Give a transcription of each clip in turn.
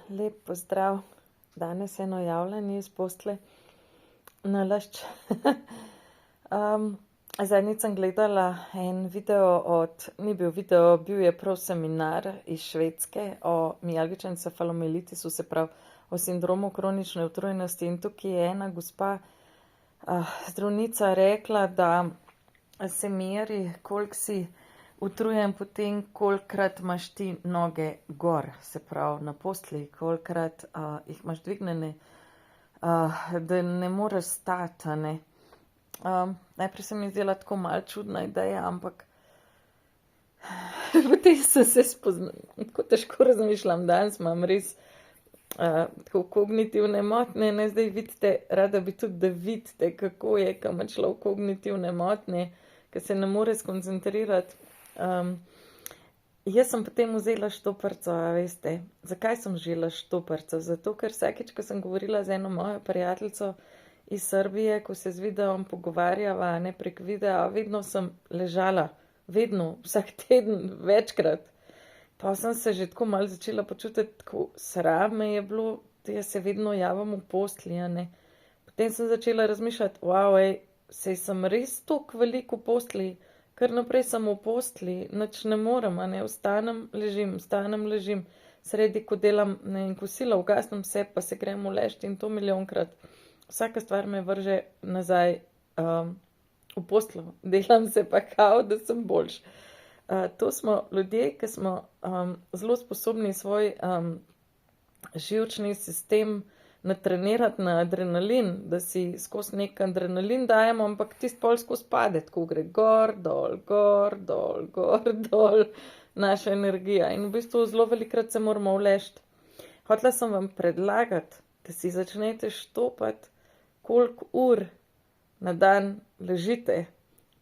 Lep pozdrav. Danes eno javljanje iz postle nalašč. Zadnjič sem gledala en video ni bil video, bil je prav seminar iz Švedske o mialgičnem encefalomielitisu, se pravi o sindromu kronične utrujenosti, in tukaj je ena gospa zdravnica rekla, da se meri, koliko si utrujen potem, kolikrat imaš ti noge gor, se pravi na postelji, kolikrat jih imaš dvignjene, da ne moreš stati, ne. Najprej se mi je zdela tako malo čudna ideja, ampak potem sem se spoznala, tako težko razmišljam, danes imam res tako kognitivne motnje, ne, zdaj vidite, rada bi tudi, da vidite, kako je, ko ima človek kognitivne motnje, ko se ne more skoncentrirati. Jaz sem potem vzela štoparco, a veste. Zakaj sem vzela štoparco? Zato, ker vsakič, ko sem govorila z eno mojo prijateljico iz Srbije, ko se z videom pogovarjava, ne, prek videa, vedno sem ležala, vedno, vsak teden, večkrat. Pa sem se že tako malo začela počutiti, tako sram me je bilo, da jaz se vedno javim v postelji, a ne. Potem sem začela razmišljati, saj sem res toliko veliko v postelji, kar naprej sem v postelji, nič ne morem, a ne, vstanem, ležim, sredi, ko delam, ne vem, kosila, ugasnem se, pa se grem uležt in to milijonkrat. Vsaka stvar me vrže nazaj v posteljo, delam se pa kao, da sem boljš. To smo ljudje, ki smo zelo sposobni svoj živčni sistem natrenirati na adrenalin, da si skozi nek adrenalin dajemo, ampak tisti pol skozi pade, tako gre gor, dol, naša energija. In v bistvu zelo velikrat se moramo uležti. Hotela sem vam predlagati, da si začnete štopati, koliko ur na dan ležite,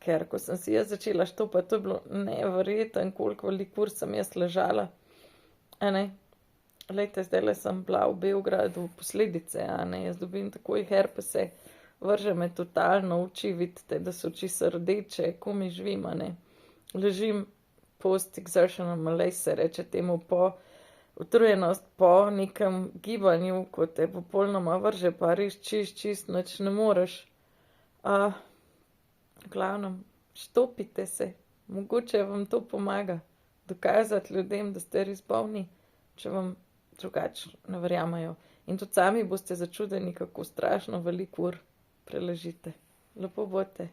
ker ko sem si jaz začela štopati, to je bilo neverjetno, koliko veliko ur sem jaz ležala. A ne? Glejte, zdajle sem bila v Beogradu posledice, a ne, jaz dobim takoj herpese, vrže me totalno oči, vidite, da so oči rdeče, ko mi živim, a ne. Ležim post-exertional malaise, se reče temu, po utrujenost, po nekem gibanju, ko te popolnoma vrže, pa res čist, nič ne moreš. V glavnem, štopite se, mogoče vam to pomaga, dokazati ljudem, da ste res bolni, če vam drugače ne verjamajo. In tudi sami boste začudeni, kako strašno veliko ur preležite. Lepo bote.